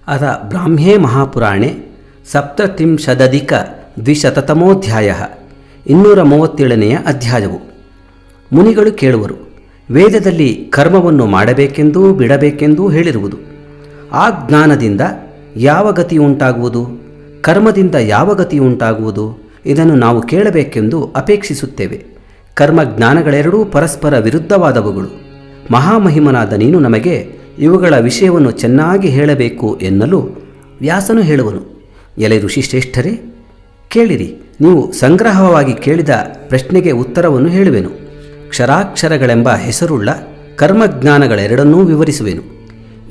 ಅಥ ಬ್ರಾಹ್ಮ್ಯೇ ಮಹಾಪುರಾಣೆ ಸಪ್ತತ್ರಿಂಶದಧಿಕ-ದ್ವಿಶತತಮೋಧ್ಯಾಯ 237ನೆಯ ಅಧ್ಯಾಯವು. ಮುನಿಗಳು ಕೇಳುವರು. ವೇದದಲ್ಲಿ ಕರ್ಮವನ್ನು ಮಾಡಬೇಕೆಂದೂ ಬಿಡಬೇಕೆಂದೂ ಹೇಳಿರುವುದು. ಆ ಜ್ಞಾನದಿಂದ ಯಾವ ಗತಿಯುಂಟಾಗುವುದು, ಕರ್ಮದಿಂದ ಯಾವ ಗತಿಯುಂಟಾಗುವುದು, ಇದನ್ನು ನಾವು ಕೇಳಬೇಕೆಂದು ಅಪೇಕ್ಷಿಸುತ್ತೇವೆ. ಕರ್ಮಜ್ಞಾನಗಳೆರಡೂ ಪರಸ್ಪರ ವಿರುದ್ಧವಾದವುಗಳು. ಮಹಾಮಹಿಮನಾದ ನೀನು ನಮಗೆ ಇವುಗಳ ವಿಷಯವನ್ನು ಚೆನ್ನಾಗಿ ಹೇಳಬೇಕು ಎನ್ನಲು ವ್ಯಾಸನು ಹೇಳುವನು. ಎಲೆ ಋಷಿಶ್ರೇಷ್ಠರೇ, ಕೇಳಿರಿ. ನೀವು ಸಂಗ್ರಹವಾಗಿ ಕೇಳಿದ ಪ್ರಶ್ನೆಗೆ ಉತ್ತರವನ್ನು ಹೇಳುವೆನು. ಕ್ಷರಾಕ್ಷರಗಳೆಂಬ ಹೆಸರುಳ್ಳ ಕರ್ಮಜ್ಞಾನಗಳೆರಡನ್ನೂ ವಿವರಿಸುವೆನು.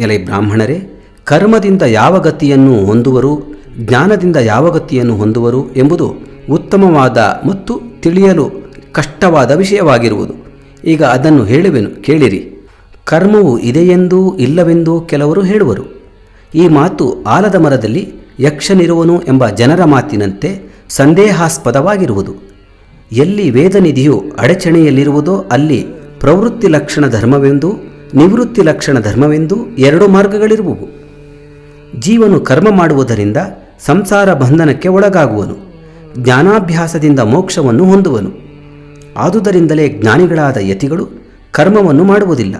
ಎಲೆ ಬ್ರಾಹ್ಮಣರೇ, ಕರ್ಮದಿಂದ ಯಾವ ಗತಿಯನ್ನು ಹೊಂದುವರು, ಜ್ಞಾನದಿಂದ ಯಾವ ಗತಿಯನ್ನು ಹೊಂದುವರು ಎಂಬುದು ಉತ್ತಮವಾದ ಮತ್ತು ತಿಳಿಯಲು ಕಷ್ಟವಾದ ವಿಷಯವಾಗಿರುವುದು. ಈಗ ಅದನ್ನು ಹೇಳುವೆನು, ಕೇಳಿರಿ. ಕರ್ಮವು ಇದೆಯೆಂದೂ ಇಲ್ಲವೆಂದೂ ಕೆಲವರು ಹೇಳುವರು. ಈ ಮಾತು ಆಲದ ಮರದಲ್ಲಿ ಯಕ್ಷನಿರುವನು ಎಂಬ ಜನರ ಮಾತಿನಂತೆ ಸಂದೇಹಾಸ್ಪದವಾಗಿರುವುದು. ಎಲ್ಲಿ ವೇದನಿಧಿಯು ಅಡಚಣೆಯಲ್ಲಿರುವುದೋ ಅಲ್ಲಿ ಪ್ರವೃತ್ತಿ ಲಕ್ಷಣ ಧರ್ಮವೆಂದೂ ನಿವೃತ್ತಿ ಲಕ್ಷಣ ಧರ್ಮವೆಂದೂ ಎರಡು ಮಾರ್ಗಗಳಿರುವುವು. ಜೀವನು ಕರ್ಮ ಮಾಡುವುದರಿಂದ ಸಂಸಾರ ಬಂಧನಕ್ಕೆ ಒಳಗಾಗುವನು, ಜ್ಞಾನಾಭ್ಯಾಸದಿಂದ ಮೋಕ್ಷವನ್ನು ಹೊಂದುವನು. ಆದುದರಿಂದಲೇ ಜ್ಞಾನಿಗಳಾದ ಯತಿಗಳು ಕರ್ಮವನ್ನು ಮಾಡುವುದಿಲ್ಲ.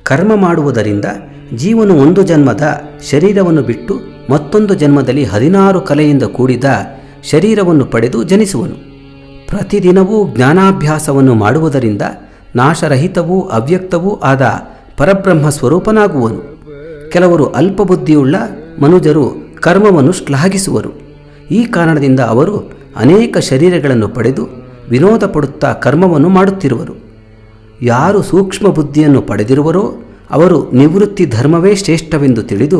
ಕರ್ಮ ಮಾಡುವುದರಿಂದ ಜೀವನು ಒಂದು ಜನ್ಮದ ಶರೀರವನ್ನು ಬಿಟ್ಟು ಮತ್ತೊಂದು ಜನ್ಮದಲ್ಲಿ 16 ಕಲೆಯಿಂದ ಕೂಡಿದ ಶರೀರವನ್ನು ಪಡೆದು ಜನಿಸುವನು. ಪ್ರತಿದಿನವೂ ಜ್ಞಾನಾಭ್ಯಾಸವನ್ನು ಮಾಡುವುದರಿಂದ ನಾಶರಹಿತವೂ ಅವ್ಯಕ್ತವೂ ಆದ ಪರಬ್ರಹ್ಮ ಸ್ವರೂಪನಾಗುವನು. ಕೆಲವರು ಅಲ್ಪಬುದ್ಧಿಯುಳ್ಳ ಮನುಜರು ಕರ್ಮವನ್ನು ಶ್ಲಾಘಿಸುವರು. ಈ ಕಾರಣದಿಂದ ಅವರು ಅನೇಕ ಶರೀರಗಳನ್ನು ಪಡೆದು ವಿನೋದ ಪಡುತ್ತಾ ಕರ್ಮವನ್ನು ಮಾಡುತ್ತಿರುವರು. ಯಾರು ಸೂಕ್ಷ್ಮ ಬುದ್ಧಿಯನ್ನು ಪಡೆದಿರುವರೋ ಅವರು ನಿವೃತ್ತಿ ಧರ್ಮವೇ ಶ್ರೇಷ್ಠವೆಂದು ತಿಳಿದು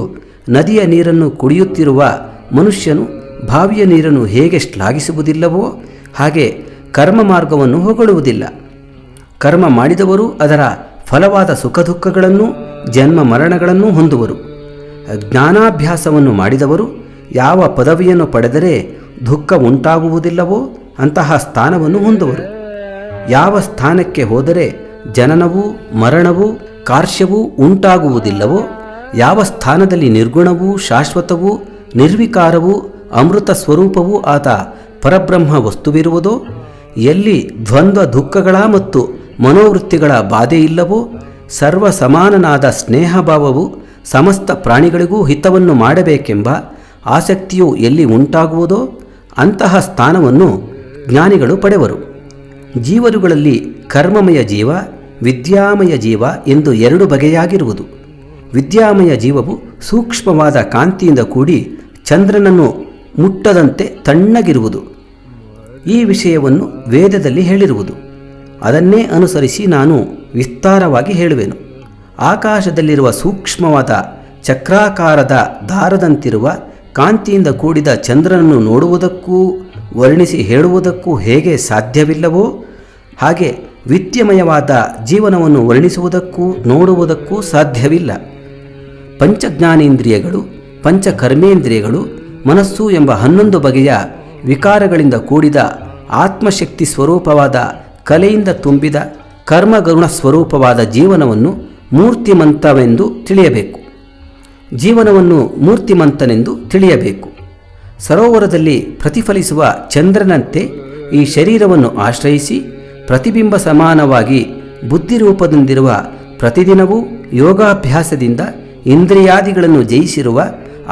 ನದಿಯ ನೀರನ್ನು ಕುಡಿಯುತ್ತಿರುವ ಮನುಷ್ಯನು ಬಾವಿಯ ನೀರನ್ನು ಹೇಗೆ ಶ್ಲಾಘಿಸುವುದಿಲ್ಲವೋ ಹಾಗೆ ಕರ್ಮ ಮಾರ್ಗವನ್ನು ಹೊಗಳುವುದಿಲ್ಲ. ಕರ್ಮ ಮಾಡಿದವರು ಅದರ ಫಲವಾದ ಸುಖ ದುಃಖಗಳನ್ನು ಜನ್ಮ ಮರಣಗಳನ್ನು ಹೊಂದುವರು. ಜ್ಞಾನಾಭ್ಯಾಸವನ್ನು ಮಾಡಿದವರು ಯಾವ ಪದವಿಯನ್ನು ಪಡೆದರೆ ದುಃಖ ಉಂಟಾಗುವುದಿಲ್ಲವೋ ಅಂತಹ ಸ್ಥಾನವನ್ನು ಹೊಂದುವರು. ಯಾವ ಸ್ಥಾನಕ್ಕೆ ಹೋದರೆ ಜನನವೂ ಮರಣವೂ ಕಾರ್ಶ್ಯವೂ ಉಂಟಾಗುವುದಿಲ್ಲವೋ, ಯಾವ ಸ್ಥಾನದಲ್ಲಿ ನಿರ್ಗುಣವೂ ಶಾಶ್ವತವೂ ನಿರ್ವಿಕಾರವೂ ಅಮೃತ ಸ್ವರೂಪವೂ ಆದ ಪರಬ್ರಹ್ಮ ವಸ್ತುವಿರುವುದೋ, ಎಲ್ಲಿ ದ್ವಂದ್ವ ದುಃಖಗಳ ಮತ್ತು ಮನೋವೃತ್ತಿಗಳ ಬಾಧೆಯಿಲ್ಲವೋ, ಸರ್ವ ಸಮಾನನಾದ ಸ್ನೇಹಭಾವವು ಸಮಸ್ತ ಪ್ರಾಣಿಗಳಿಗೂ ಹಿತವನ್ನು ಮಾಡಬೇಕೆಂಬ ಆಸಕ್ತಿಯು ಎಲ್ಲಿ ಉಂಟಾಗುವುದೋ ಅಂತಹ ಸ್ಥಾನವನ್ನು ಜ್ಞಾನಿಗಳು ಪಡೆವರು. ಜೀವರುಗಳಲ್ಲಿ ಕರ್ಮಮಯ ಜೀವ, ವಿದ್ಯಾಮಯ ಜೀವ ಎಂದು ಎರಡು ಬಗೆಯಾಗಿರುವುದು. ವಿದ್ಯಾಮಯ ಜೀವವು ಸೂಕ್ಷ್ಮವಾದ ಕಾಂತಿಯಿಂದ ಕೂಡಿ ಚಂದ್ರನನ್ನು ಮುಟ್ಟದಂತೆ ತಣ್ಣಗಿರುವುದು. ಈ ವಿಷಯವನ್ನು ವೇದದಲ್ಲಿ ಹೇಳಿರುವುದು. ಅದನ್ನೇ ಅನುಸರಿಸಿ ನಾನು ವಿಸ್ತಾರವಾಗಿ ಹೇಳುವೆನು. ಆಕಾಶದಲ್ಲಿರುವ ಸೂಕ್ಷ್ಮವಾದ ಚಕ್ರಾಕಾರದ ದಾರದಂತಿರುವ ಕಾಂತಿಯಿಂದ ಕೂಡಿದ ಚಂದ್ರನನ್ನು ನೋಡುವುದಕ್ಕೂ ವರ್ಣಿಸಿ ಹೇಳುವುದಕ್ಕೂ ಹೇಗೆ ಸಾಧ್ಯವಿಲ್ಲವೋ ಹಾಗೆ ವಿದ್ಯಮಯವಾದ ಜೀವನವನ್ನು ವರ್ಣಿಸುವುದಕ್ಕೂ ನೋಡುವುದಕ್ಕೂ ಸಾಧ್ಯವಿಲ್ಲ. ಪಂಚಜ್ಞಾನೇಂದ್ರಿಯಗಳು, ಪಂಚಕರ್ಮೇಂದ್ರಿಯಗಳು, ಮನಸ್ಸು ಎಂಬ 11 ಬಗೆಯ ವಿಕಾರಗಳಿಂದ ಕೂಡಿದ ಆತ್ಮಶಕ್ತಿ ಸ್ವರೂಪವಾದ ಕಲೆಯಿಂದ ತುಂಬಿದ ಕರ್ಮಗರುಣ ಸ್ವರೂಪವಾದ ಜೀವನವನ್ನು ಮೂರ್ತಿಮಂತವೆಂದು ತಿಳಿಯಬೇಕು. ಜೀವನವನ್ನು ಮೂರ್ತಿಮಂತನೆಂದು ತಿಳಿಯಬೇಕು. ಸರೋವರದಲ್ಲಿ ಪ್ರತಿಫಲಿಸುವ ಚಂದ್ರನಂತೆ ಈ ಶರೀರವನ್ನು ಆಶ್ರಯಿಸಿ ಪ್ರತಿಬಿಂಬ ಸಮಾನವಾಗಿ ಬುದ್ಧಿರೂಪದಿಂದಿರುವ ಪ್ರತಿದಿನವೂ ಯೋಗಾಭ್ಯಾಸದಿಂದ ಇಂದ್ರಿಯಾದಿಗಳನ್ನು ಜಯಿಸಿರುವ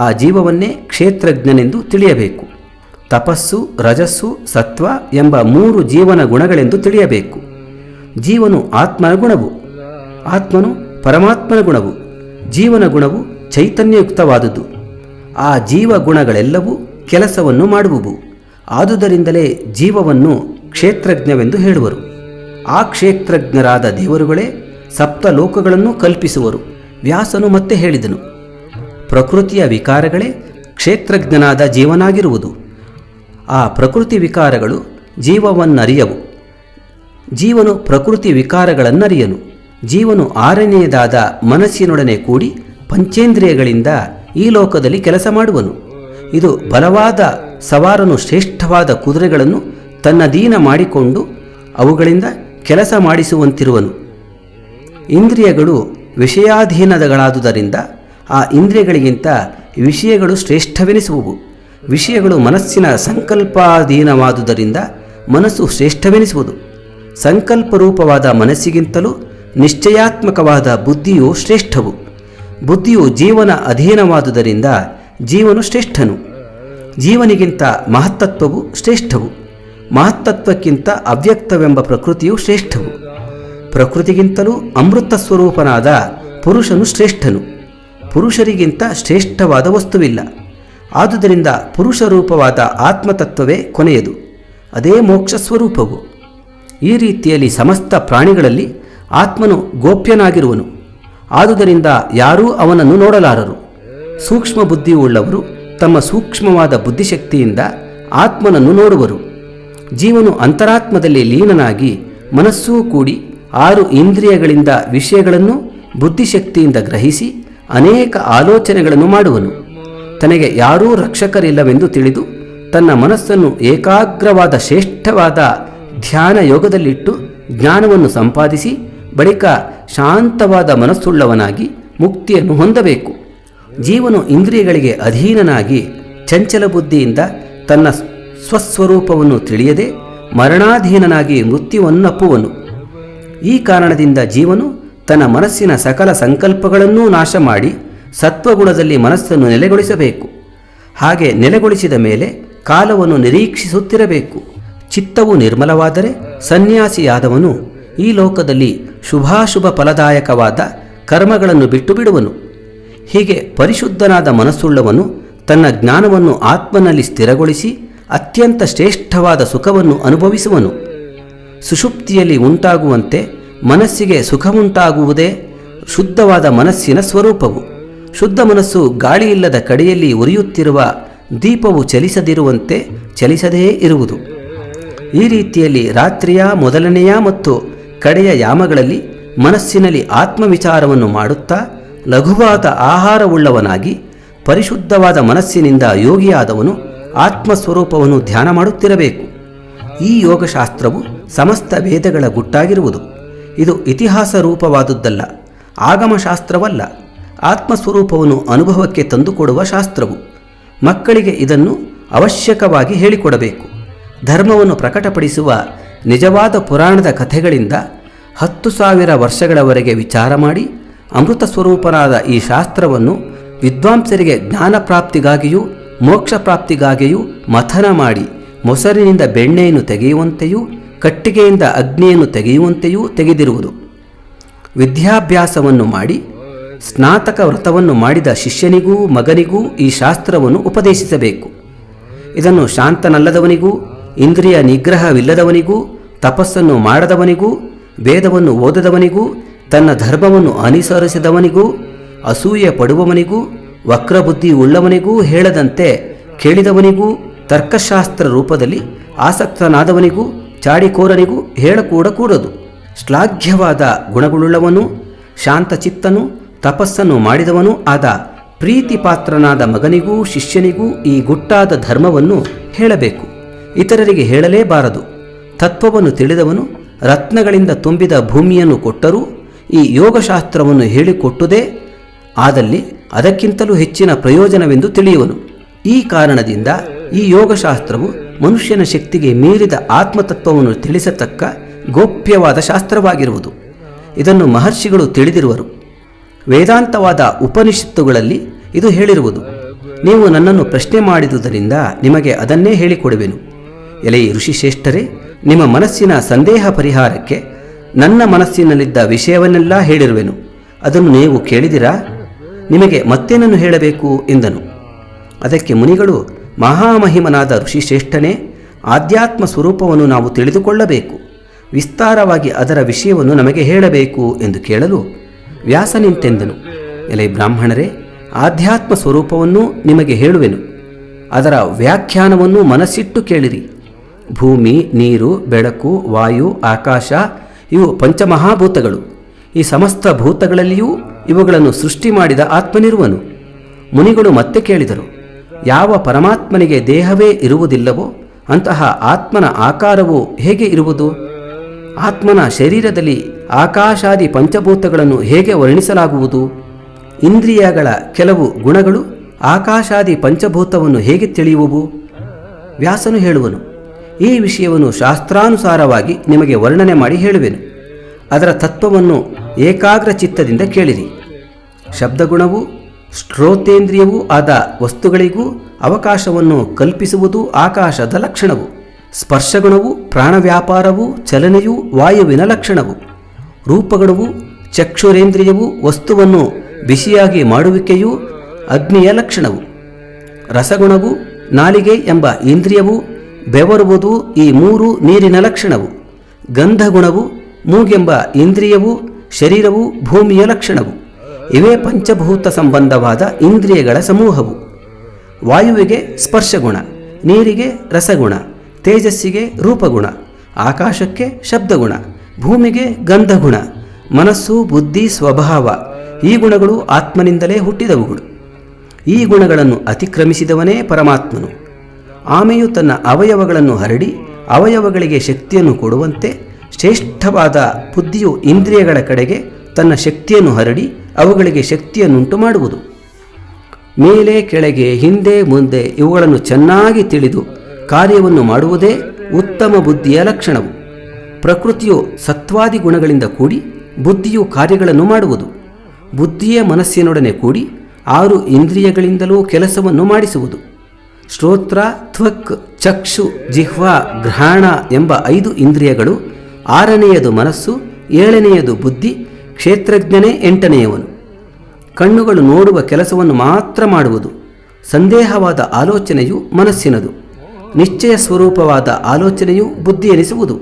ಆ ಜೀವವನ್ನೇ ಕ್ಷೇತ್ರಜ್ಞನೆಂದು ತಿಳಿಯಬೇಕು. ತಪಸ್ಸು, ರಜಸ್ಸು, ಸತ್ವ ಎಂಬ 3 ಜೀವನ ಗುಣಗಳೆಂದು ತಿಳಿಯಬೇಕು. ಜೀವನು ಆತ್ಮನ ಗುಣವು, ಆತ್ಮನು ಪರಮಾತ್ಮನ ಗುಣವು, ಜೀವನ ಗುಣವು ಚೈತನ್ಯಯುಕ್ತವಾದುದು. ಆ ಜೀವ ಗುಣಗಳೆಲ್ಲವೂ ಕೆಲಸವನ್ನು ಮಾಡುವುವು. ಆದುದರಿಂದಲೇ ಜೀವವನ್ನು ಕ್ಷೇತ್ರಜ್ಞವೆಂದು ಹೇಳುವರು. ಆ ಕ್ಷೇತ್ರಜ್ಞರಾದ ದೇವರುಗಳೇ ಸಪ್ತಲೋಕಗಳನ್ನು ಕಲ್ಪಿಸುವರು. ವ್ಯಾಸನು ಮತ್ತೆ ಹೇಳಿದನು, ಪ್ರಕೃತಿಯ ವಿಕಾರಗಳೇ ಕ್ಷೇತ್ರಜ್ಞನಾದ ಜೀವನಾಗಿರುವುದು. ಆ ಪ್ರಕೃತಿ ವಿಕಾರಗಳು ಜೀವವನ್ನರಿಯವು. ಜೀವನು ಪ್ರಕೃತಿ ವಿಕಾರಗಳನ್ನರಿಯನು. ಜೀವನು 6ನೇದಾದ ಮನಸ್ಸಿನೊಡನೆ ಕೂಡಿ ಪಂಚೇಂದ್ರಿಯಗಳಿಂದ ಈ ಲೋಕದಲ್ಲಿ ಕೆಲಸ ಮಾಡುವನು. ಇದು ಬಲವಾದ ಸವಾರನು ಶ್ರೇಷ್ಠವಾದ ಕುದುರೆಗಳನ್ನು ತನ್ನದೀನ ಮಾಡಿಕೊಂಡು ಅವುಗಳಿಂದ ಕೆಲಸ ಮಾಡಿಸುವಂತಿರುವನು. ಇಂದ್ರಿಯಗಳು ವಿಷಯಾಧೀನಗಳಾದುದರಿಂದ ಆ ಇಂದ್ರಿಯಗಳಿಗಿಂತ ವಿಷಯಗಳು ಶ್ರೇಷ್ಠವೆನಿಸುವವು. ವಿಷಯಗಳು ಮನಸ್ಸಿನ ಸಂಕಲ್ಪಾಧೀನವಾದುದರಿಂದ ಮನಸ್ಸು ಶ್ರೇಷ್ಠವೆನಿಸುವುದು. ಸಂಕಲ್ಪರೂಪವಾದ ಮನಸ್ಸಿಗಿಂತಲೂ ನಿಶ್ಚಯಾತ್ಮಕವಾದ ಬುದ್ಧಿಯು ಶ್ರೇಷ್ಠವು. ಬುದ್ಧಿಯು ಜೀವನ ಅಧೀನವಾದುದರಿಂದ ಜೀವನು ಶ್ರೇಷ್ಠನು. ಜೀವನಿಗಿಂತ ಮಹತ್ತತ್ವವು ಶ್ರೇಷ್ಠವು. ಮಹತ್ತತ್ವಕ್ಕಿಂತ ಅವ್ಯಕ್ತವೆಂಬ ಪ್ರಕೃತಿಯು ಶ್ರೇಷ್ಠವು. ಪ್ರಕೃತಿಗಿಂತಲೂ ಅಮೃತ ಸ್ವರೂಪನಾದ ಪುರುಷನು ಶ್ರೇಷ್ಠನು. ಪುರುಷರಿಗಿಂತ ಶ್ರೇಷ್ಠವಾದ ವಸ್ತುವಿಲ್ಲ. ಆದುದರಿಂದ ಪುರುಷರೂಪವಾದ ಆತ್ಮತತ್ವವೇ ಕೊನೆಯದು. ಅದೇ ಮೋಕ್ಷ ಸ್ವರೂಪವು. ಈ ರೀತಿಯಲ್ಲಿ ಸಮಸ್ತ ಪ್ರಾಣಿಗಳಲ್ಲಿ ಆತ್ಮನು ಗೋಪ್ಯನಾಗಿರುವನು. ಆದುದರಿಂದ ಯಾರೂ ಅವನನ್ನು ನೋಡಲಾರರು. ಸೂಕ್ಷ್ಮ ಬುದ್ಧಿಯುಳ್ಳವರು ತಮ್ಮ ಸೂಕ್ಷ್ಮವಾದ ಬುದ್ಧಿಶಕ್ತಿಯಿಂದ ಆತ್ಮನನ್ನು ನೋಡುವರು. ಜೀವನು ಅಂತರಾತ್ಮದಲ್ಲಿ ಲೀನನಾಗಿ ಮನಸ್ಸೂ ಕೂಡಿ 6 ಇಂದ್ರಿಯಗಳಿಂದ ವಿಷಯಗಳನ್ನು ಬುದ್ಧಿಶಕ್ತಿಯಿಂದ ಗ್ರಹಿಸಿ ಅನೇಕ ಆಲೋಚನೆಗಳನ್ನು ಮಾಡುವನು. ತನಗೆ ಯಾರೂ ರಕ್ಷಕರಿಲ್ಲವೆಂದು ತಿಳಿದು ತನ್ನ ಮನಸ್ಸನ್ನು ಏಕಾಗ್ರವಾದ ಶ್ರೇಷ್ಠವಾದ ಧ್ಯಾನ ಯೋಗದಲ್ಲಿಟ್ಟು ಜ್ಞಾನವನ್ನು ಸಂಪಾದಿಸಿ ಬಳಿಕ ಶಾಂತವಾದ ಮನಸ್ಸುಳ್ಳವನಾಗಿ ಮುಕ್ತಿಯನ್ನು ಹೊಂದಬೇಕು. ಜೀವನು ಇಂದ್ರಿಯಗಳಿಗೆ ಅಧೀನನಾಗಿ ಚಂಚಲ ಬುದ್ಧಿಯಿಂದ ತನ್ನ ಸ್ವಸ್ವರೂಪವನ್ನು ತಿಳಿಯದೆ ಮರಣಾಧೀನನಾಗಿ ಮೃತ್ಯುವನ್ನಪ್ಪುವನು. ಈ ಕಾರಣದಿಂದ ಜೀವನು ತನ್ನ ಮನಸ್ಸಿನ ಸಕಲ ಸಂಕಲ್ಪಗಳನ್ನೂ ನಾಶ ಮಾಡಿ ಸತ್ವಗುಣದಲ್ಲಿ ಮನಸ್ಸನ್ನು ನೆಲೆಗೊಳಿಸಬೇಕು. ಹಾಗೆ ನೆಲೆಗೊಳಿಸಿದ ಮೇಲೆ ಕಾಲವನ್ನು ನಿರೀಕ್ಷಿಸುತ್ತಿರಬೇಕು. ಚಿತ್ತವು ನಿರ್ಮಲವಾದರೆ ಸನ್ಯಾಸಿಯಾದವನು ಈ ಲೋಕದಲ್ಲಿ ಶುಭಾಶುಭ ಫಲದಾಯಕವಾದ ಕರ್ಮಗಳನ್ನು ಬಿಟ್ಟು ಬಿಡುವನು. ಹೀಗೆ ಪರಿಶುದ್ಧನಾದ ಮನಸ್ಸುಳ್ಳವನು ತನ್ನ ಜ್ಞಾನವನ್ನು ಆತ್ಮನಲ್ಲಿ ಸ್ಥಿರಗೊಳಿಸಿ ಅತ್ಯಂತ ಶ್ರೇಷ್ಠವಾದ ಸುಖವನ್ನು ಅನುಭವಿಸುವನು. ಸುಷುಪ್ತಿಯಲ್ಲಿ ಉಂಟಾಗುವಂತೆ ಮನಸ್ಸಿಗೆ ಸುಖವುಂಟಾಗುವುದೇ ಶುದ್ಧವಾದ ಮನಸ್ಸಿನ ಸ್ವರೂಪವು. ಶುದ್ಧ ಮನಸ್ಸು ಗಾಳಿಯಿಲ್ಲದ ಕಡೆಯಲ್ಲಿ ಉರಿಯುತ್ತಿರುವ ದೀಪವು ಚಲಿಸದಿರುವಂತೆ ಚಲಿಸದೇ ಇರುವುದು. ಈ ರೀತಿಯಲ್ಲಿ ರಾತ್ರಿಯ ಮೊದಲನೆಯ ಮತ್ತು ಕಡೆಯ ಯಾಮಗಳಲ್ಲಿ ಮನಸ್ಸಿನಲ್ಲಿ ಆತ್ಮವಿಚಾರವನ್ನು ಮಾಡುತ್ತಾ ಲಘುವಾದ ಆಹಾರವುಳ್ಳವನಾಗಿ ಪರಿಶುದ್ಧವಾದ ಮನಸ್ಸಿನಿಂದ ಯೋಗಿಯಾದವನು ಆತ್ಮಸ್ವರೂಪವನ್ನು ಧ್ಯಾನ ಮಾಡುತ್ತಿರಬೇಕು. ಈ ಯೋಗಶಾಸ್ತ್ರವು ಸಮಸ್ತ ವೇದಗಳ ಗುಟ್ಟಾಗಿರುವುದು. ಇದು ಇತಿಹಾಸ ರೂಪವಾದುದಲ್ಲ, ಆಗಮಶಾಸ್ತ್ರವಲ್ಲ. ಆತ್ಮಸ್ವರೂಪವನ್ನು ಅನುಭವಕ್ಕೆ ತಂದುಕೊಡುವ ಶಾಸ್ತ್ರವು. ಮಕ್ಕಳಿಗೆ ಇದನ್ನು ಅವಶ್ಯಕವಾಗಿ ಹೇಳಿಕೊಡಬೇಕು. ಧರ್ಮವನ್ನು ಪ್ರಕಟಪಡಿಸುವ ನಿಜವಾದ ಪುರಾಣದ ಕಥೆಗಳಿಂದ 10,000 ವರ್ಷಗಳವರೆಗೆ ವಿಚಾರ ಮಾಡಿ ಅಮೃತ ಸ್ವರೂಪನಾದ ಈ ಶಾಸ್ತ್ರವನ್ನು ವಿದ್ವಾಂಸರಿಗೆ ಜ್ಞಾನ ಪ್ರಾಪ್ತಿಗಾಗಿಯೂ ಮೋಕ್ಷ ಪ್ರಾಪ್ತಿಗಾಗಿಯೂ ಮಥನ ಮಾಡಿ ಮೊಸರಿನಿಂದ ಬೆಣ್ಣೆಯನ್ನು ತೆಗೆಯುವಂತೆಯೂ ಕಟ್ಟಿಗೆಯಿಂದ ಅಗ್ನಿಯನ್ನು ತೆಗೆಯುವಂತೆಯೂ ತೆಗೆದಿರುವುದು. ವಿದ್ಯಾಭ್ಯಾಸವನ್ನು ಮಾಡಿ ಸ್ನಾತಕ ವ್ರತವನ್ನು ಮಾಡಿದ ಶಿಷ್ಯನಿಗೂ ಮಗನಿಗೂ ಈ ಶಾಸ್ತ್ರವನ್ನು ಉಪದೇಶಿಸಬೇಕು. ಇದನ್ನು ಶಾಂತನಲ್ಲದವನಿಗೂ ಇಂದ್ರಿಯ ನಿಗ್ರಹವಿಲ್ಲದವನಿಗೂ ತಪಸ್ಸನ್ನು ಮಾಡದವನಿಗೂ ವೇದವನ್ನು ಓದದವನಿಗೂ ತನ್ನ ಧರ್ಮವನ್ನು ಅನುಸರಿಸಿದವನಿಗೂ ಅಸೂಯೆ ಪಡುವವನಿಗೂ ವಕ್ರಬುದ್ಧಿ ಉಳ್ಳವನಿಗೂ ಹೇಳದಂತೆ ಕೇಳಿದವನಿಗೂ ತರ್ಕಶಾಸ್ತ್ರ ರೂಪದಲ್ಲಿ ಆಸಕ್ತನಾದವನಿಗೂ ಚಾಡಿಕೋರನಿಗೂ ಹೇಳಕೂಡಕೂಡದು. ಶ್ಲಾಘ್ಯವಾದ ಗುಣಗಳುಳ್ಳವನು ಶಾಂತಚಿತ್ತನು ತಪಸ್ಸನ್ನು ಮಾಡಿದವನೂ ಆದ ಪ್ರೀತಿಪಾತ್ರನಾದ ಮಗನಿಗೂ ಶಿಷ್ಯನಿಗೂ ಈ ಗುಟ್ಟಾದ ಧರ್ಮವನ್ನು ಹೇಳಬೇಕು. ಇತರರಿಗೆ ಹೇಳಲೇಬಾರದು. ತತ್ವವನ್ನು ತಿಳಿದವನು ರತ್ನಗಳಿಂದ ತುಂಬಿದ ಭೂಮಿಯನ್ನು ಕೊಟ್ಟರೂ ಈ ಯೋಗಶಾಸ್ತ್ರವನ್ನು ಹೇಳಿಕೊಟ್ಟುದೇ ಆದಲ್ಲಿ ಅದಕ್ಕಿಂತಲೂ ಹೆಚ್ಚಿನ ಪ್ರಯೋಜನವೆಂದು ತಿಳಿಯುವನು. ಈ ಕಾರಣದಿಂದ ಈ ಯೋಗಶಾಸ್ತ್ರವು ಮನುಷ್ಯನ ಶಕ್ತಿಗೆ ಮೀರಿದ ಆತ್ಮತತ್ವವನ್ನು ತಿಳಿಸತಕ್ಕ ಗೋಪ್ಯವಾದ ಶಾಸ್ತ್ರವಾಗಿರುವುದು. ಇದನ್ನು ಮಹರ್ಷಿಗಳು ತಿಳಿದಿರುವರು. ವೇದಾಂತವಾದ ಉಪನಿಷತ್ತುಗಳಲ್ಲಿ ಇದು ಹೇಳಿರುವುದು. ನೀವು ನನ್ನನ್ನು ಪ್ರಶ್ನೆ ಮಾಡಿದುದರಿಂದ ನಿಮಗೆ ಅದನ್ನೇ ಹೇಳಿಕೊಡುವೆನು. ಎಲೆ ಋಷಿಶ್ರೇಷ್ಠರೇ, ನಿಮ್ಮ ಮನಸ್ಸಿನ ಸಂದೇಹ ಪರಿಹಾರಕ್ಕೆ ನನ್ನ ಮನಸ್ಸಿನಲ್ಲಿದ್ದ ವಿಷಯವನ್ನೆಲ್ಲ ಹೇಳಿರುವೆನು. ಅದನ್ನು ನೀವು ಕೇಳಿದಿರಾ? ನಿಮಗೆ ಮತ್ತೇನನ್ನು ಹೇಳಬೇಕು ಎಂದನು. ಅದಕ್ಕೆ ಮುನಿಗಳು, ಮಹಾಮಹಿಮನಾದ ಋಷಿಶ್ರೇಷ್ಠನೇ, ಆಧ್ಯಾತ್ಮ ಸ್ವರೂಪವನ್ನು ನಾವು ತಿಳಿದುಕೊಳ್ಳಬೇಕು. ವಿಸ್ತಾರವಾಗಿ ಅದರ ವಿಷಯವನ್ನು ನಮಗೆ ಹೇಳಬೇಕು ಎಂದು ಕೇಳಲು ವ್ಯಾಸ ನಿಂತೆಂದನು. ಎಲೆ ಬ್ರಾಹ್ಮಣರೇ, ಆಧ್ಯಾತ್ಮ ಸ್ವರೂಪವನ್ನು ನಿಮಗೆ ಹೇಳುವೆನು. ಅದರ ವ್ಯಾಖ್ಯಾನವನ್ನು ಮನಸ್ಸಿಟ್ಟು ಕೇಳಿರಿ. ಭೂಮಿ, ನೀರು, ಬೆಳಕು, ವಾಯು, ಆಕಾಶ ಇವು ಪಂಚಮಹಾಭೂತಗಳು. ಈ ಸಮಸ್ತ ಭೂತಗಳಲ್ಲಿಯೂ ಇವುಗಳನ್ನು ಸೃಷ್ಟಿ ಮಾಡಿದ ಆತ್ಮನಿರುವನು. ಮುನಿಗಳು ಮತ್ತೆ ಕೇಳಿದರು, ಯಾವ ಪರಮಾತ್ಮನಿಗೆ ದೇಹವೇ ಇರುವುದಿಲ್ಲವೋ ಅಂತಹ ಆತ್ಮನ ಆಕಾರವು ಹೇಗೆ ಇರುವುದು? ಆತ್ಮನ ಶರೀರದಲ್ಲಿ ಆಕಾಶಾದಿ ಪಂಚಭೂತಗಳನ್ನು ಹೇಗೆ ವರ್ಣಿಸಲಾಗುವುದು? ಇಂದ್ರಿಯಗಳ ಕೆಲವು ಗುಣಗಳು ಆಕಾಶಾದಿ ಪಂಚಭೂತವನ್ನು ಹೇಗೆ ತಿಳಿಯುವುವು? ವ್ಯಾಸನು ಹೇಳುವನು, ಈ ವಿಷಯವನ್ನು ಶಾಸ್ತ್ರಾನುಸಾರವಾಗಿ ನಿಮಗೆ ವರ್ಣನೆ ಮಾಡಿ ಹೇಳುವೆನು. ಅದರ ತತ್ವವನ್ನು ಏಕಾಗ್ರ ಚಿತ್ತದಿಂದ ಕೇಳಿರಿ. ಶಬ್ದಗುಣವೂ ಶ್ರೋತೇಂದ್ರಿಯವೂ ಆದ ವಸ್ತುಗಳಿಗೂ ಅವಕಾಶವನ್ನು ಕಲ್ಪಿಸುವುದು ಆಕಾಶದ ಲಕ್ಷಣವು. ಸ್ಪರ್ಶಗುಣವು ಪ್ರಾಣವ್ಯಾಪಾರವು ಚಲನೆಯೂ ವಾಯುವಿನ ಲಕ್ಷಣವು. ರೂಪಗುಣವು ಚಕ್ಷುರೇಂದ್ರಿಯವು ವಸ್ತುವನ್ನು ಬಿಸಿಯಾಗಿ ಮಾಡುವಿಕೆಯೂ ಅಗ್ನಿಯ ಲಕ್ಷಣವು. ರಸಗುಣವು ನಾಲಿಗೆ ಎಂಬ ಇಂದ್ರಿಯವು ಬೆವರುವುದು ಈ ಮೂರು ನೀರಿನ ಲಕ್ಷಣವು. ಗಂಧಗುಣವು ಮೂಗೆಂಬ ಇಂದ್ರಿಯವು ಶರೀರವು ಭೂಮಿಯ ಲಕ್ಷಣವು. ಇವೇ ಪಂಚಭೂತ ಸಂಬಂಧವಾದ ಇಂದ್ರಿಯಗಳ ಸಮೂಹವು. ವಾಯುವಿಗೆ ಸ್ಪರ್ಶಗುಣ, ನೀರಿಗೆ ರಸಗುಣ, ತೇಜಸ್ಸಿಗೆ ರೂಪಗುಣ, ಆಕಾಶಕ್ಕೆ ಶಬ್ದಗುಣ, ಭೂಮಿಗೆ ಗಂಧಗುಣ, ಮನಸ್ಸು ಬುದ್ಧಿ ಸ್ವಭಾವ ಈ ಗುಣಗಳು ಆತ್ಮನಿಂದಲೇ ಹುಟ್ಟಿದವುಗಳು. ಈ ಗುಣಗಳನ್ನು ಅತಿಕ್ರಮಿಸಿದವನೇ ಪರಮಾತ್ಮನು. ಆಮೆಯು ತನ್ನ ಅವಯವಗಳನ್ನು ಹರಡಿ ಅವಯವಗಳಿಗೆ ಶಕ್ತಿಯನ್ನು ಕೊಡುವಂತೆ ಶ್ರೇಷ್ಠವಾದ ಬುದ್ಧಿಯು ಇಂದ್ರಿಯಗಳ ಕಡೆಗೆ ತನ್ನ ಶಕ್ತಿಯನ್ನು ಹರಡಿ ಅವುಗಳಿಗೆ ಶಕ್ತಿಯನ್ನುಂಟು ಮಾಡುವುದು. ಮೇಲೆ ಕೆಳಗೆ ಹಿಂದೆ ಮುಂದೆ ಇವುಗಳನ್ನು ಚೆನ್ನಾಗಿ ತಿಳಿದು ಕಾರ್ಯವನ್ನು ಮಾಡುವುದೇ ಉತ್ತಮ ಬುದ್ಧಿಯ ಲಕ್ಷಣವು. ಪ್ರಕೃತಿಯು ಸತ್ವಾದಿ ಗುಣಗಳಿಂದ ಕೂಡಿ ಬುದ್ಧಿಯು ಕಾರ್ಯಗಳನ್ನು ಮಾಡುವುದು. ಬುದ್ಧಿಯೇ ಮನಸ್ಸಿನೊಡನೆ ಕೂಡಿ 6 ಇಂದ್ರಿಯಗಳಿಂದಲೂ ಕೆಲಸವನ್ನು ಮಾಡಿಸುವುದು. ಶ್ರೋತ್ರ, ತ್ವಕ್, ಚಕ್ಷು, ಜಿಹ್ವಾ, ಘ್ರಾಣ ಎಂಬ 5 ಇಂದ್ರಿಯಗಳು, 6ನೆಯದು ಮನಸ್ಸು, 7ನೆಯದು ಬುದ್ಧಿ, ಕ್ಷೇತ್ರಜ್ಞನೇ 8ನೆಯವನು. ಕಣ್ಣುಗಳು ನೋಡುವ ಕೆಲಸವನ್ನು ಮಾತ್ರ ಮಾಡುವುದು. ಸಂದೇಹವಾದ ಆಲೋಚನೆಯು ಮನಸ್ಸಿನದು. ನಿಶ್ಚಯ ಸ್ವರೂಪವಾದ ಆಲೋಚನೆಯು ಬುದ್ಧಿ ಎನಿಸುವುದು.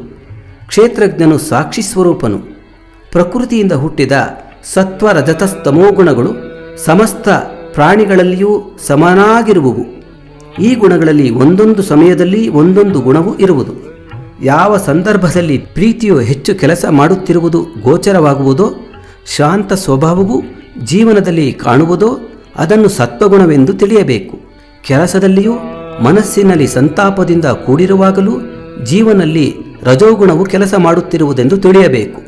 ಕ್ಷೇತ್ರಜ್ಞನು ಸಾಕ್ಷಿ ಸ್ವರೂಪನು. ಪ್ರಕೃತಿಯಿಂದ ಹುಟ್ಟಿದ ಸತ್ವ ರಜತಸ್ತಮೋ ಗುಣಗಳು ಸಮಸ್ತ ಪ್ರಾಣಿಗಳಲ್ಲಿಯೂ ಸಮನಾಗಿರುವುವು. ಈ ಗುಣಗಳಲ್ಲಿ ಒಂದೊಂದು ಸಮಯದಲ್ಲಿ ಒಂದೊಂದು ಗುಣವು ಇರುವುದು. ಯಾವ ಸಂದರ್ಭದಲ್ಲಿ ಪ್ರೀತಿಯು ಹೆಚ್ಚು ಕೆಲಸ ಮಾಡುತ್ತಿರುವುದು ಗೋಚರವಾಗುವುದೋ, ಶಾಂತ ಸ್ವಭಾವವು ಜೀವನದಲ್ಲಿ ಕಾಣುವುದೋ ಅದನ್ನು ಸತ್ವಗುಣವೆಂದು ತಿಳಿಯಬೇಕು. ಕೆಲಸದಲ್ಲಿಯೂ ಮನಸ್ಸಿನಲ್ಲಿ ಸಂತಾಪದಿಂದ ಕೂಡಿರುವಾಗಲೂ ಜೀವನಲ್ಲಿ ರಜೋಗುಣವು ಕೆಲಸ ಮಾಡುತ್ತಿರುವುದೆಂದು ತಿಳಿಯಬೇಕು.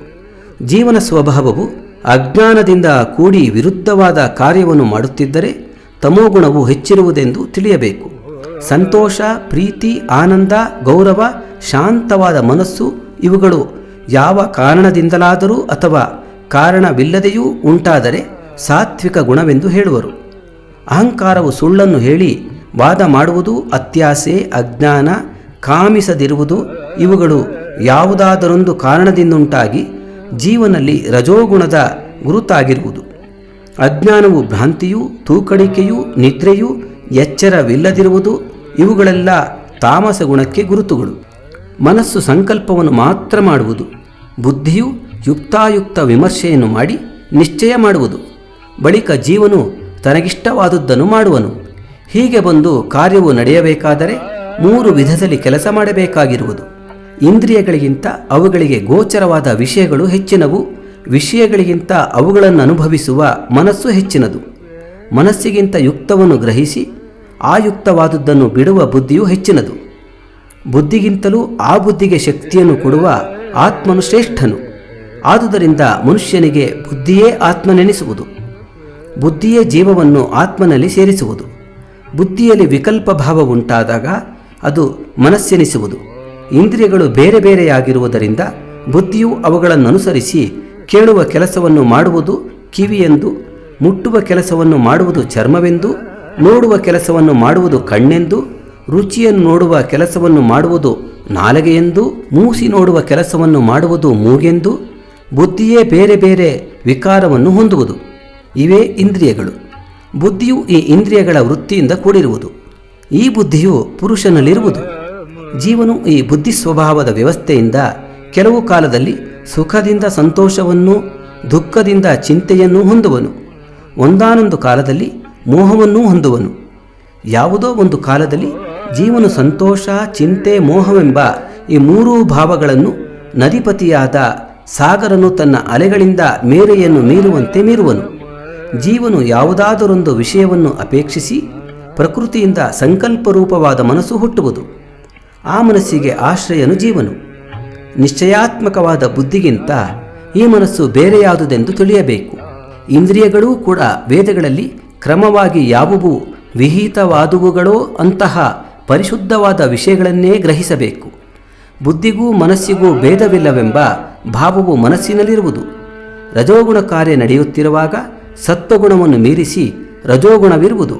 ಜೀವನ ಸ್ವಭಾವವು ಅಜ್ಞಾನದಿಂದ ಕೂಡಿ ವಿರುದ್ಧವಾದ ಕಾರ್ಯವನ್ನು ಮಾಡುತ್ತಿದ್ದರೆ ತಮೋಗುಣವು ಹೆಚ್ಚಿರುವುದೆಂದು ತಿಳಿಯಬೇಕು. ಸಂತೋಷ, ಪ್ರೀತಿ, ಆನಂದ, ಗೌರವ, ಶಾಂತವಾದ ಮನಸ್ಸು ಇವುಗಳು ಯಾವ ಕಾರಣದಿಂದಲಾದರೂ ಅಥವಾ ಕಾರಣವಿಲ್ಲದೆಯೂ ಉಂಟಾದರೆ ಸಾತ್ವಿಕ ಗುಣವೆಂದು ಹೇಳುವರು. ಅಹಂಕಾರವು ಸುಳ್ಳನ್ನು ಹೇಳಿ ವಾದ ಮಾಡುವುದು, ಅತ್ಯಾಸೆ, ಅಜ್ಞಾನ, ಕಾಮಿಸದಿರುವುದು ಇವುಗಳು ಯಾವುದಾದರೊಂದು ಕಾರಣದಿಂದುಂಟಾಗಿ ಜೀವನಲ್ಲಿ ರಜೋಗುಣದ ಗುರುತಾಗಿರುವುದು. ಅಜ್ಞಾನವು ಭ್ರಾಂತಿಯೂ, ತೂಕಡಿಕೆಯೂ, ನಿದ್ರೆಯೂ, ಎಚ್ಚರವಿಲ್ಲದಿರುವುದು ಇವುಗಳೆಲ್ಲ ತಾಮಸ ಗುಣಕ್ಕೆ ಗುರುತುಗಳು. ಮನಸ್ಸು ಸಂಕಲ್ಪವನ್ನು ಮಾತ್ರ ಮಾಡುವುದು. ಬುದ್ಧಿಯು ಯುಕ್ತಾಯುಕ್ತ ವಿಮರ್ಶೆಯನ್ನು ಮಾಡಿ ನಿಶ್ಚಯ ಮಾಡುವುದು. ಬಳಿಕ ಜೀವನು ತನಗಿಷ್ಟವಾದುದನ್ನು ಮಾಡುವನು. ಹೀಗೆ ಬಂದು ಕಾರ್ಯವು ನಡೆಯಬೇಕಾದರೆ 3 ವಿಧದಲ್ಲಿ ಕೆಲಸ ಮಾಡಬೇಕಾಗಿರುವುದು. ಇಂದ್ರಿಯಗಳಿಗಿಂತ ಅವುಗಳಿಗೆ ಗೋಚರವಾದ ವಿಷಯಗಳು ಹೆಚ್ಚಿನವು. ವಿಷಯಗಳಿಗಿಂತ ಅವುಗಳನ್ನು ಅನುಭವಿಸುವ ಮನಸ್ಸು ಹೆಚ್ಚಿನದು. ಮನಸ್ಸಿಗಿಂತ ಯುಕ್ತವನ್ನು ಗ್ರಹಿಸಿ ಆಯುಕ್ತವಾದುದನ್ನು ಬಿಡುವ ಬುದ್ಧಿಯು ಹೆಚ್ಚಿನದು. ಬುದ್ಧಿಗಿಂತಲೂ ಆ ಬುದ್ಧಿಗೆ ಶಕ್ತಿಯನ್ನು ಕೊಡುವ ಆತ್ಮನು ಶ್ರೇಷ್ಠನು. ಆದುದರಿಂದ ಮನುಷ್ಯನಿಗೆ ಬುದ್ಧಿಯೇ ಆತ್ಮನೆನಿಸುವುದು. ಬುದ್ಧಿಯೇ ಜೀವವನ್ನು ಆತ್ಮನಲ್ಲಿ ಸೇರಿಸುವುದು. ಬುದ್ಧಿಯಲ್ಲಿ ವಿಕಲ್ಪ ಭಾವ ಉಂಟಾದಾಗ ಅದು ಮನಸ್ಸೆನಿಸುವುದು. ಇಂದ್ರಿಯಗಳು ಬೇರೆ ಬೇರೆಯಾಗಿರುವುದರಿಂದ ಬುದ್ಧಿಯು ಅವುಗಳನ್ನು ಅನುಸರಿಸಿ ಕೇಳುವ ಕೆಲಸವನ್ನು ಮಾಡುವುದು ಕಿವಿಯೆಂದು, ಮುಟ್ಟುವ ಕೆಲಸವನ್ನು ಮಾಡುವುದು ಚರ್ಮವೆಂದು, ನೋಡುವ ಕೆಲಸವನ್ನು ಮಾಡುವುದು ಕಣ್ಣೆಂದು, ರುಚಿಯನ್ನು ನೋಡುವ ಕೆಲಸವನ್ನು ಮಾಡುವುದು ನಾಲಿಗೆಯೆಂದು, ಮೂಸಿ ನೋಡುವ ಕೆಲಸವನ್ನು ಮಾಡುವುದು ಮೂಗೆಂದು, ಬುದ್ಧಿಯೇ ಬೇರೆ ಬೇರೆ ವಿಕಾರವನ್ನು ಹೊಂದುವುದು. ಇವೇ ಇಂದ್ರಿಯಗಳು. ಬುದ್ಧಿಯು ಈ ಇಂದ್ರಿಯಗಳ ವೃತ್ತಿಯಿಂದ ಕೂಡಿರುವುದು. ಈ ಬುದ್ಧಿಯು ಪುರುಷನಲ್ಲಿರುವುದು. ಜೀವನು ಈ ಬುದ್ಧಿ ಸ್ವಭಾವದ ವ್ಯವಸ್ಥೆಯಿಂದ ಕೆಲವು ಕಾಲದಲ್ಲಿ ಸುಖದಿಂದ ಸಂತೋಷವನ್ನು, ದುಃಖದಿಂದ ಚಿಂತೆಯನ್ನು ಹೊಂದುವನು. ಒಂದಾನೊಂದು ಕಾಲದಲ್ಲಿ ಮೋಹವನ್ನೂ ಹೊಂದುವನು. ಯಾವುದೋ ಒಂದು ಕಾಲದಲ್ಲಿ ಜೀವನು ಸಂತೋಷ, ಚಿಂತೆ, ಮೋಹವೆಂಬ ಈ 3 ಭಾವಗಳನ್ನು ನದಿಪತಿಯಾದ ಸಾಗರನು ತನ್ನ ಅಲೆಗಳಿಂದ ಮೇರೆಯನ್ನು ಮೀರುವಂತೆ ಮೀರುವನು. ಜೀವನು ಯಾವುದಾದರೊಂದು ವಿಷಯವನ್ನು ಅಪೇಕ್ಷಿಸಿ ಪ್ರಕೃತಿಯಿಂದ ಸಂಕಲ್ಪರೂಪವಾದ ಮನಸ್ಸು ಹುಟ್ಟುವುದು. ಆ ಮನಸ್ಸಿಗೆ ಆಶ್ರಯನು ಜೀವನು. ನಿಶ್ಚಯಾತ್ಮಕವಾದ ಬುದ್ಧಿಗಿಂತ ಈ ಮನಸ್ಸು ಬೇರೆಯಾದುದೆಂದು ತಿಳಿಯಬೇಕು. ಇಂದ್ರಿಯಗಳೂ ಕೂಡ ವೇದಗಳಲ್ಲಿ ಕ್ರಮವಾಗಿ ಯಾವುವು ವಿಹಿತವಾದುವುಗಳೋ ಅಂತಹ ಪರಿಶುದ್ಧವಾದ ವಿಷಯಗಳನ್ನೇ ಗ್ರಹಿಸಬೇಕು. ಬುದ್ಧಿಗೂ ಮನಸ್ಸಿಗೂ ಭೇದವಿಲ್ಲವೆಂಬ ಭಾವವು ಮನಸ್ಸಿನಲ್ಲಿರುವುದು. ರಜೋಗುಣ ಕಾರ್ಯ ನಡೆಯುತ್ತಿರುವಾಗ ಸತ್ವಗುಣವನ್ನು ಮೀರಿಸಿ ರಜೋಗುಣವಿರುವುದು.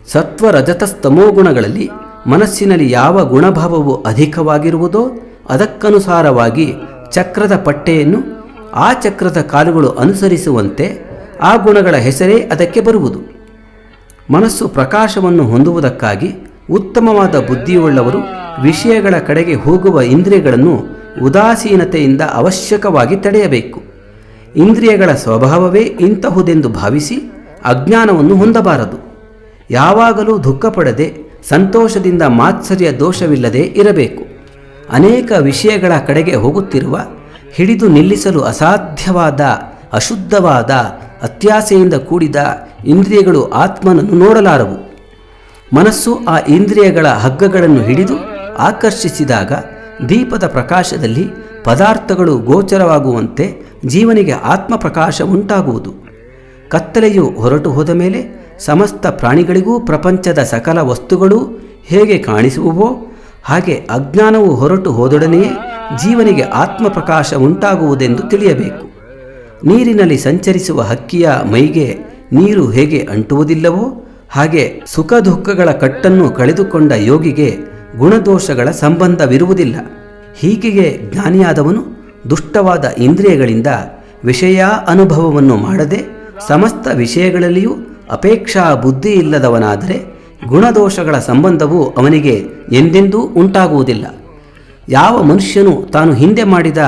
ಸತ್ವ ರಜತಸ್ತಮೋ ಗುಣಗಳಲ್ಲಿ ಮನಸ್ಸಿನಲ್ಲಿ ಯಾವ ಗುಣಭಾವವು ಅಧಿಕವಾಗಿರುವುದೋ ಅದಕ್ಕನುಸಾರವಾಗಿ ಚಕ್ರದ ಪಟ್ಟೆಯನ್ನು ಆ ಚಕ್ರದ ಕಾಲುಗಳು ಅನುಸರಿಸುವಂತೆ ಆ ಗುಣಗಳ ಹೆಸರೇ ಅದಕ್ಕೆ ಬರುವುದು. ಮನಸ್ಸು ಪ್ರಕಾಶವನ್ನು ಹೊಂದುವುದಕ್ಕಾಗಿ ಉತ್ತಮವಾದ ಬುದ್ಧಿಯುಳ್ಳವರು ವಿಷಯಗಳ ಕಡೆಗೆ ಹೋಗುವ ಇಂದ್ರಿಯಗಳನ್ನು ಉದಾಸೀನತೆಯಿಂದ ಅವಶ್ಯಕವಾಗಿ ತಡೆಯಬೇಕು. ಇಂದ್ರಿಯಗಳ ಸ್ವಭಾವವೇ ಇಂತಹುದೆಂದು ಭಾವಿಸಿ ಅಜ್ಞಾನವನ್ನು ಹೊಂದಬಾರದು. ಯಾವಾಗಲೂ ದುಃಖಪಡದೆ ಸಂತೋಷದಿಂದ ಮಾತ್ಸರ್ಯ ದೋಷವಿಲ್ಲದೆ ಇರಬೇಕು. ಅನೇಕ ವಿಷಯಗಳ ಕಡೆಗೆ ಹೋಗುತ್ತಿರುವ ಹಿಡಿದು ನಿಲ್ಲಿಸಲು ಅಸಾಧ್ಯವಾದ ಅಶುದ್ಧವಾದ ಅತ್ಯಾಸೆಯಿಂದ ಕೂಡಿದ ಇಂದ್ರಿಯಗಳು ಆತ್ಮನನ್ನು ನೋಡಲಾರವು. ಮನಸ್ಸು ಆ ಇಂದ್ರಿಯಗಳ ಹಗ್ಗಗಳನ್ನು ಹಿಡಿದು ಆಕರ್ಷಿಸಿದಾಗ ದೀಪದ ಪ್ರಕಾಶದಲ್ಲಿ ಪದಾರ್ಥಗಳು ಗೋಚರವಾಗುವಂತೆ ಜೀವನಿಗೆ ಆತ್ಮಪ್ರಕಾಶ ಉಂಟಾಗುವುದು. ಕತ್ತಲೆಯು ಹೊರಟು ಹೋದ ಮೇಲೆ ಸಮಸ್ತ ಪ್ರಾಣಿಗಳಿಗೂ ಪ್ರಪಂಚದ ಸಕಲ ವಸ್ತುಗಳು ಹೇಗೆ ಕಾಣಿಸುವವೋ ಹಾಗೆ ಅಜ್ಞಾನವು ಹೊರಟು ಹೋದೊಡನೆಯೇ ಜೀವನಿಗೆ ಆತ್ಮಪ್ರಕಾಶ ಉಂಟಾಗುವುದೆಂದು ತಿಳಿಯಬೇಕು. ನೀರಿನಲ್ಲಿ ಸಂಚರಿಸುವ ಹಕ್ಕಿಯ ಮೈಗೆ ನೀರು ಹೇಗೆ ಅಂಟುವುದಿಲ್ಲವೋ ಹಾಗೆ ಸುಖ ದುಃಖಗಳ ಕಟ್ಟನ್ನು ಕಳೆದುಕೊಂಡ ಯೋಗಿಗೆ ಗುಣದೋಷಗಳ ಸಂಬಂಧವಿರುವುದಿಲ್ಲ. ಹೀಗೆಯೇ ಜ್ಞಾನಿಯಾದವನು ದುಷ್ಟವಾದ ಇಂದ್ರಿಯಗಳಿಂದ ವಿಷಯ ಅನುಭವವನ್ನು ಮಾಡದೆ ಸಮಸ್ತ ವಿಷಯಗಳಲ್ಲಿಯೂ ಅಪೇಕ್ಷಾ ಬುದ್ಧಿ ಇಲ್ಲದವನಾದರೆ ಗುಣದೋಷಗಳ ಸಂಬಂಧವು ಅವನಿಗೆ ಎಂದೆಂದೂ ಉಂಟಾಗುವುದಿಲ್ಲ. ಯಾವ ಮನುಷ್ಯನು ತಾನು ಹಿಂದೆ ಮಾಡಿದ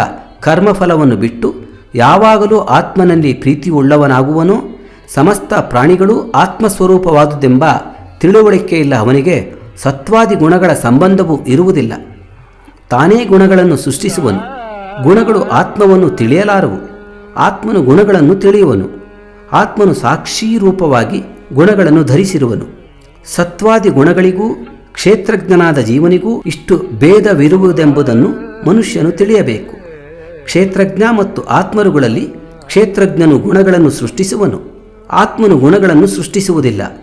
ಕರ್ಮಫಲವನ್ನು ಬಿಟ್ಟು ಯಾವಾಗಲೂ ಆತ್ಮನಲ್ಲಿ ಪ್ರೀತಿಯುಳ್ಳವನಾಗುವನೋ ಸಮಸ್ತ ಪ್ರಾಣಿಗಳು ಆತ್ಮಸ್ವರೂಪವಾದುದೆಂಬ ತಿಳುವಳಿಕೆಯಿಲ್ಲ ಅವನಿಗೆ ಸತ್ವಾದಿ ಗುಣಗಳ ಸಂಬಂಧವೂ ಇರುವುದಿಲ್ಲ. ತಾನೇ ಗುಣಗಳನ್ನು ಸೃಷ್ಟಿಸುವನು. ಗುಣಗಳು ಆತ್ಮವನ್ನು ತಿಳಿಯಲಾರವು. ಆತ್ಮನು ಗುಣಗಳನ್ನು ತಿಳಿಯುವನು. ಆತ್ಮನು ಸಾಕ್ಷೀ ರೂಪವಾಗಿ ಗುಣಗಳನ್ನು ಧರಿಸಿರುವನು. ಸತ್ವಾದಿ ಗುಣಗಳಿಗೂ ಕ್ಷೇತ್ರಜ್ಞನಾದ ಜೀವನಿಗೂ ಇಷ್ಟು ಭೇದವಿರುವುದೆಂಬುದನ್ನು ಮನುಷ್ಯನು ತಿಳಿಯಬೇಕು. ಕ್ಷೇತ್ರಜ್ಞ ಮತ್ತು ಆತ್ಮರುಗಳಲ್ಲಿ ಕ್ಷೇತ್ರಜ್ಞನು ಗುಣಗಳನ್ನು ಸೃಷ್ಟಿಸುವನು. ಆತ್ಮನು ಗುಣಗಳನ್ನು ಸೃಷ್ಟಿಸುವುದಿಲ್ಲ.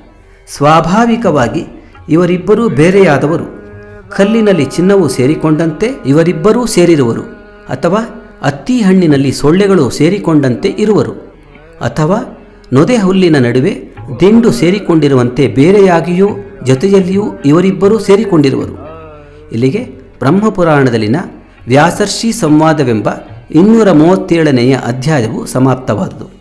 ಸ್ವಾಭಾವಿಕವಾಗಿ ಇವರಿಬ್ಬರೂ ಬೇರೆಯಾದವರು. ಕಲ್ಲಿನಲ್ಲಿ ಚಿನ್ನವು ಸೇರಿಕೊಂಡಂತೆ ಇವರಿಬ್ಬರೂ ಸೇರಿರುವರು. ಅಥವಾ ಅತ್ತಿ ಹಣ್ಣಿನಲ್ಲಿ ಸೊಳ್ಳೆಗಳು ಸೇರಿಕೊಂಡಂತೆ ಇರುವರು. ಅಥವಾ ನೊದೆ ಹುಲ್ಲಿನ ನಡುವೆ ದಿಂಡು ಸೇರಿಕೊಂಡಿರುವಂತೆ ಬೇರೆಯಾಗಿಯೂ ಜೊತೆಯಲ್ಲಿಯೂ ಇವರಿಬ್ಬರೂ ಸೇರಿಕೊಂಡಿರುವರು. ಇಲ್ಲಿಗೆ ಬ್ರಹ್ಮಪುರಾಣದಲ್ಲಿನ ವ್ಯಾಸರ್ಷಿ ಸಂವಾದವೆಂಬ 237ನೆಯ ಅಧ್ಯಾಯವು ಸಮಾಪ್ತವಾದುದು.